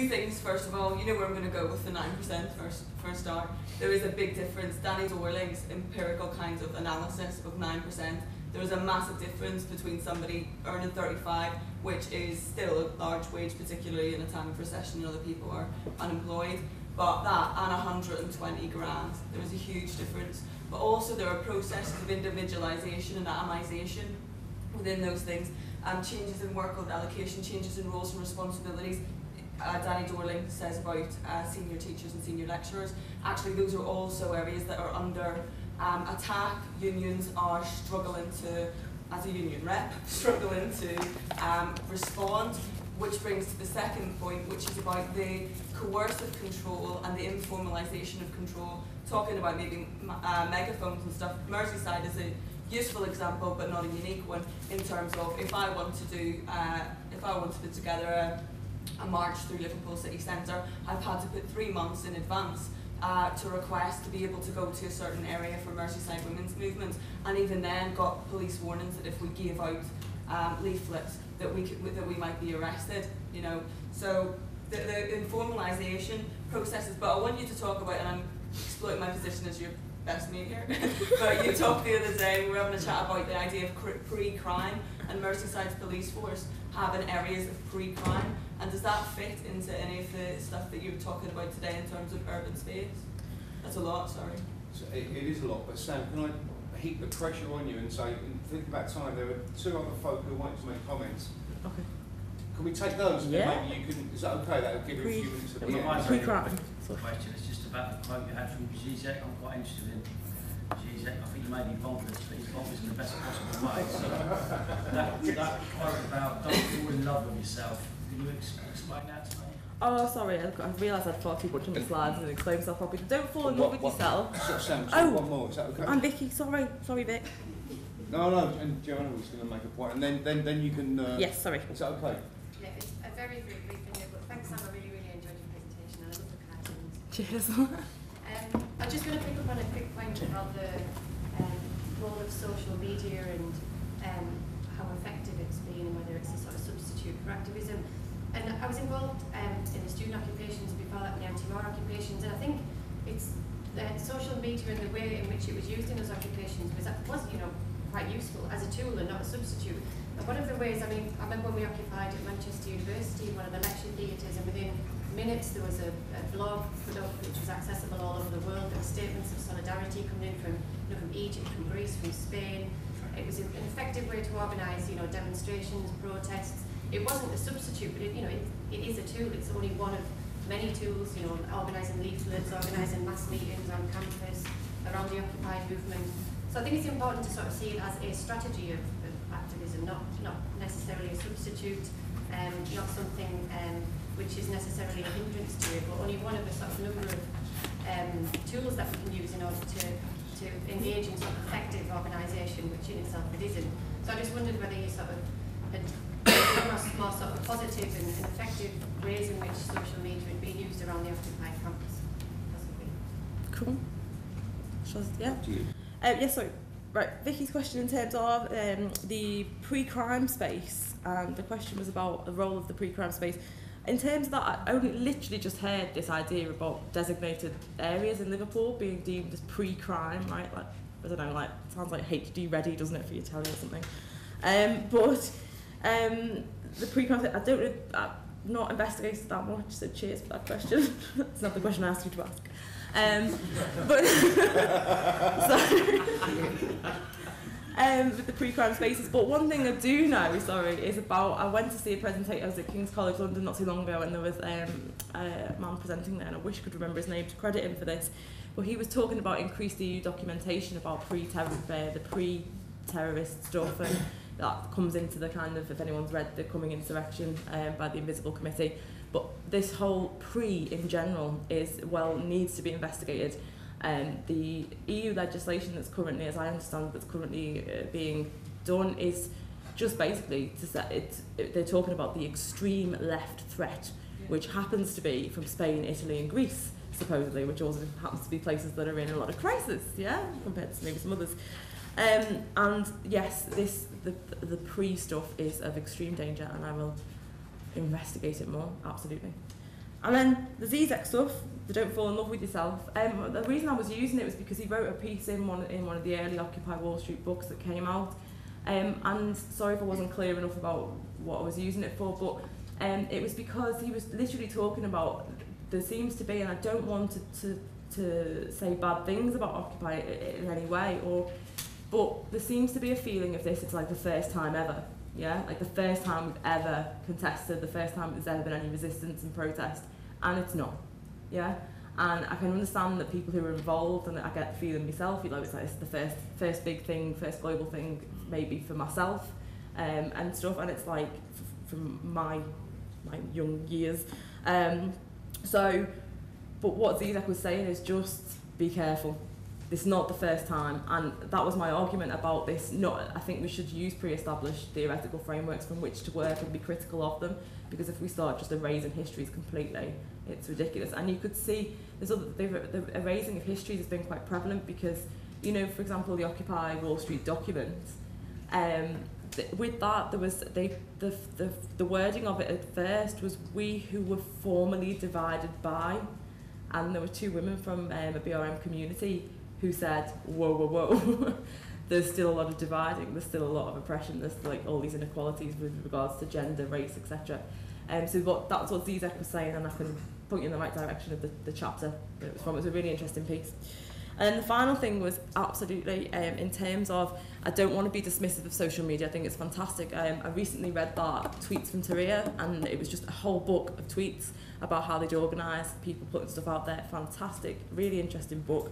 Two things, first of all, you know where I'm going to go with the 9% for a start. There is a big difference. Danny Dorling's empirical kind of analysis of 9%. There is a massive difference between somebody earning 35, which is still a large wage, particularly in a time of recession and other people are unemployed, but that and 120 grand. There is a huge difference. But also there are processes of individualisation and atomisation within those things. Changes in workload allocation, changes in roles and responsibilities. Danny Dorling says about senior teachers and senior lecturers. Actually, those are also areas that are under attack. Unions are struggling to, as a union rep, struggling to respond, which brings to the second point, which is about the coercive control and the informalisation of control, talking about maybe megaphones and stuff. Merseyside is a useful example, but not a unique one, in terms of if I want to put together a march through Liverpool city centre, I've had to put 3 months in advance to request to be able to go to a certain area for Merseyside Women's Movement, and even then got police warnings that if we gave out leaflets that we might be arrested. You know, so the informalisation processes. But I want you to talk about, and I'm exploiting my position as your best mate here, but you talked the other day, we were having a chat about the idea of pre-crime, and Merseyside's police force having areas of pre-crime, and does that fit into any of the stuff that you were talking about today in terms of urban space? That's a lot, sorry. So it is a lot, but Sam, can I heap the pressure on you and say, think about time, there were 2 other folk who wanted to make comments. Okay. Can we take those? And yeah. then maybe you can, is that okay? That'll give you a few minutes at the end. Pre-crime. Question is just about the quote you had from Zizek. I'm quite interested in Zizek. I think you may be bonkers, but he's bonkers in the best possible way. So that quote about don't fall in love with yourself, can you explain that to me? Oh, sorry, I realised I'd far too much on the slides and explain myself properly. Don't fall in love with yourself. Sam, one more, is that okay? I'm Vicky, sorry, Vic. No, and Joanna was going to make a point, and then you can... yes, sorry. Is that okay? Yeah, it's a very brief video, but thanks Sam, I really enjoyed your presentation, and I love the cartoons. Cheers. I'm just going to pick up on a quick point about the role of social media and how effective it's been, and whether it's a sort of substitute for activism. And I was involved in the student occupations before that, in the anti-war occupations, and I think it's social media and the way in which it was used in those occupations was quite useful as a tool and not a substitute. And one of the ways, I remember when we occupied at Manchester University, one of the lecture theatres, and within minutes there was a blog put up which was accessible all over the world. There were statements of solidarity coming in from Egypt, from Greece, from Spain. It was an effective way to organise demonstrations, protests. It wasn't a substitute, but it is a tool. It's only one of many tools, organising leaflets, organising mass meetings on campus, around the Occupy movement. So I think it's important to sort of see it as a strategy of activism, not necessarily a substitute, not something which is necessarily a hindrance to it, but only one of a sort of number of tools that we can use in order to engage in sort of effective organisation, which in itself it isn't. So I just wondered whether you sort of had more sort of positive and effective ways in which social media had been used around the Occupy campus. Cool. Yeah. Yes, sorry. Right, Vicky's question in terms of the pre-crime space, and the question was about the role of the pre-crime space. In terms of that, I only literally just heard this idea about designated areas in Liverpool being deemed as pre-crime, right? Like, I don't know, like, sounds like HD ready, doesn't it, for your telly or something? The pre-crime, I don't know, I've not investigated that much, so cheers for that question. That's not the question I asked you to ask. With the pre-crime spaces, but one thing I do know, is about, I went to see a presentation, I was at King's College London not too long ago, and there was a man presenting there, and I wish I could remember his name to credit him for this, but he was talking about increased EU documentation about the pre-terrorist stuff, and that comes into the kind of, if anyone's read The Coming Insurrection by the Invisible Committee. But this whole in general needs to be investigated. The EU legislation that's currently, as I understand, being done is just basically to set it. They're talking about the extreme left threat, which happens to be from Spain, Italy, and Greece, supposedly, which also happens to be places that are in a lot of crisis, compared to maybe some others. And yes, the pre stuff is of extreme danger, and I will investigate it more, absolutely. And then the Zizek stuff, the don't fall in love with yourself. The reason I was using it was because he wrote a piece in one of the early Occupy Wall Street books that came out. And sorry if I wasn't clear enough about what I was using it for, but it was because he was literally talking about, there seems to be, and I don't want to say bad things about Occupy in any way, but there seems to be a feeling of this, it's like the first time ever, yeah? Like the first time we've ever contested, the first time there's ever been any resistance and protest, and it's not, yeah? And I can understand that people who are involved, and I get the feeling myself, you know, it's like it's the first big thing, first global thing, maybe for myself, and stuff, and it's like, from my young years. But what Zizek was saying is just be careful. This is not the first time, and that was my argument about this. I think we should use pre-established theoretical frameworks from which to work and be critical of them, because if we start just erasing histories completely, it's ridiculous. And you could see the erasing of histories has been quite prevalent because, you know, for example, the Occupy Wall Street documents, with that, there was the wording of it at first was "we who were formerly divided by," and there were two women from a BRM community who said, "Whoa, whoa, whoa." There's still a lot of dividing. There's still a lot of oppression. There's like all these inequalities with regards to gender, race, etc. So that's what Zizek was saying, and I can point you in the right direction of the chapter that it was from. It was a really interesting piece. And then the final thing was absolutely in terms of, I don't want to be dismissive of social media. I think it's fantastic. I recently read that Tweets from Taria, and it was just a whole book of tweets about how they'd organise, people putting stuff out there. Fantastic, really interesting book.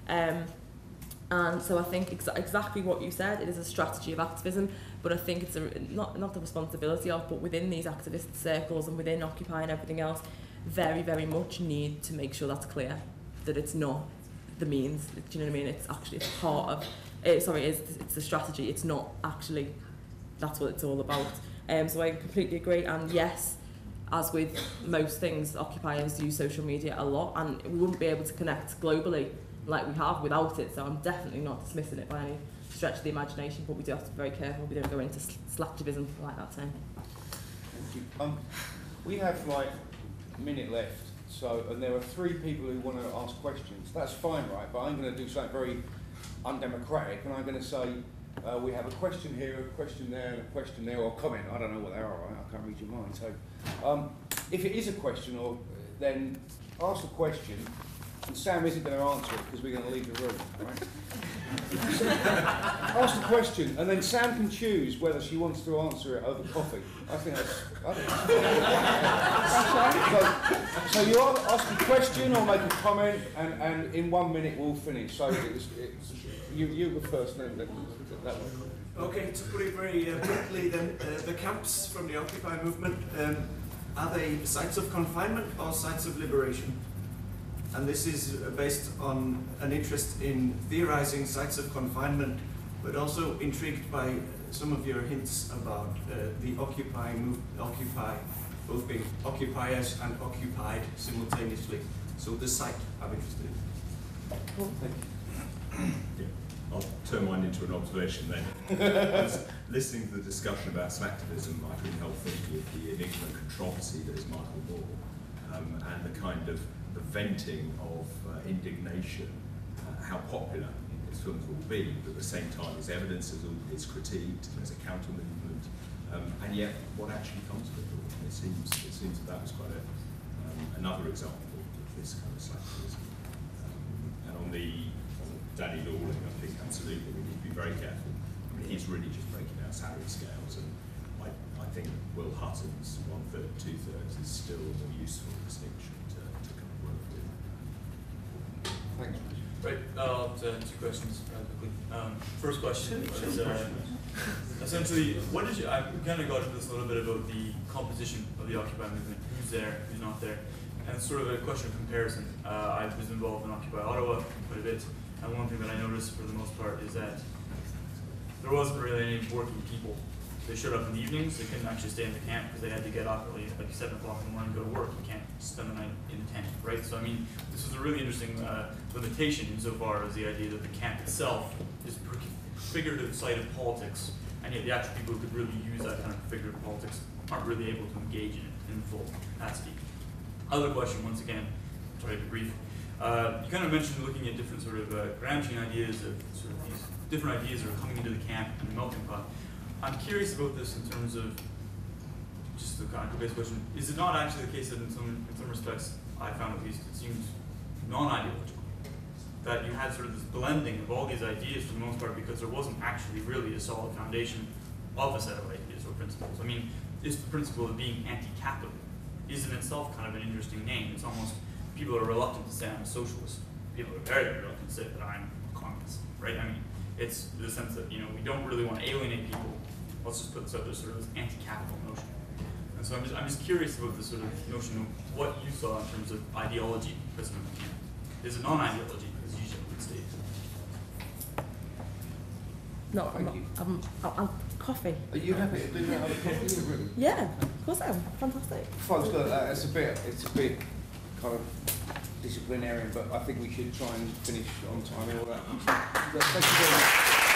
And so I think exactly what you said, it is a strategy of activism, but I think it's not the responsibility of, but within these activist circles and within Occupy and everything else, very, very much need to make sure that's clear, that it's not the means, do you know what I mean? It's actually part of, it's the strategy, it's not actually, that's what it's all about. So I completely agree, and yes, as with most things, occupiers use social media a lot, and we wouldn't be able to connect globally like we have without it, so I'm definitely not dismissing it by any stretch of the imagination, but we do have to be very careful we don't go into slacktivism like that term. Thank you. We have like a minute left, so, and there are 3 people who want to ask questions. That's fine, right? But I'm going to do something very undemocratic, and I'm going to say we have a question here, a question there, and a question there, or a comment. I don't know what they are, right? I can't read your mind. So if it is a question, then ask the question, and Sam isn't going to answer it because we're going to leave the room, right? Ask the question, and then Sam can choose whether she wants to answer it over coffee. I think that's so you ask a question or make a comment, and in 1 minute we'll finish. So you go first, then that one. Okay, to put it very bluntly, then the camps from the Occupy movement, are they sites of confinement or sites of liberation? And this is based on an interest in theorizing sites of confinement, but also intrigued by some of your hints about the Occupy, both being occupiers and occupied simultaneously. So the site I'm interested in. Cool. Thank you. Yeah, I'll turn mine into an observation then. I was listening to the discussion about slacktivism, I couldn't help thinking of the enigma and controversy that is Michael Moore, and the kind of the venting of indignation, how popular his films will be, but at the same time his evidence is critiqued, there's a counter movement, and yet what actually comes of it all? It seems that was quite another example of this kind of slacktivism. And on Danny Lawling, I think absolutely we need to be very careful. I mean, he's really just breaking out salary scales, and I think Will Hutton's 1/3, 2/3 is still a more useful distinction to kind of work with. Thanks. Right, two questions quickly. First question is essentially, I kind of got into this a little bit about the composition of the Occupy movement, who's there, who's not there, and it's sort of a question of comparison. I was involved in Occupy Ottawa quite a bit, and one thing that I noticed for the most part is that there wasn't really any working people. They showed up in the evenings, they couldn't actually stay in the camp because they had to get up early, like 7 o'clock in the morning, go to work. You can't spend the night in the tent, right? So I mean, this was a really interesting limitation insofar as the idea that the camp itself is a figurative site of politics, and yet the actual people who could really use that kind of figurative politics aren't really able to engage in it in full capacity. Other question, once again, try to be brief. You kind of mentioned looking at different sort of Gramscian ideas of sort of these different ideas that are coming into the camp and the melting pot. I'm curious about this in terms of just the kind of basic question. Is it not actually the case that in some respects, I found at least, it seems non-ideological? That you had sort of this blending of all these ideas for the most part because there wasn't actually really a solid foundation of a set of ideas or principles. I mean, is the principle of being anti-capital is in itself kind of an interesting name. It's almost, people are reluctant to say I'm a socialist. People are very, very reluctant to say that I'm a communist, right? I mean, it's the sense that, you know, we don't really want to alienate people. Let's just put this out there, sort of this anti-capital notion. And so I'm just curious about this sort of notion of what you saw in terms of ideology present in the camp. Is it non-ideology, as you would state? No, I'm coffee. Are you happy to do that other coffee in the room? Yeah, of course I am. Fantastic. Folks, look, it's a bit kind of disciplinarian, but I think we should try and finish on time and all that. Thank you very much.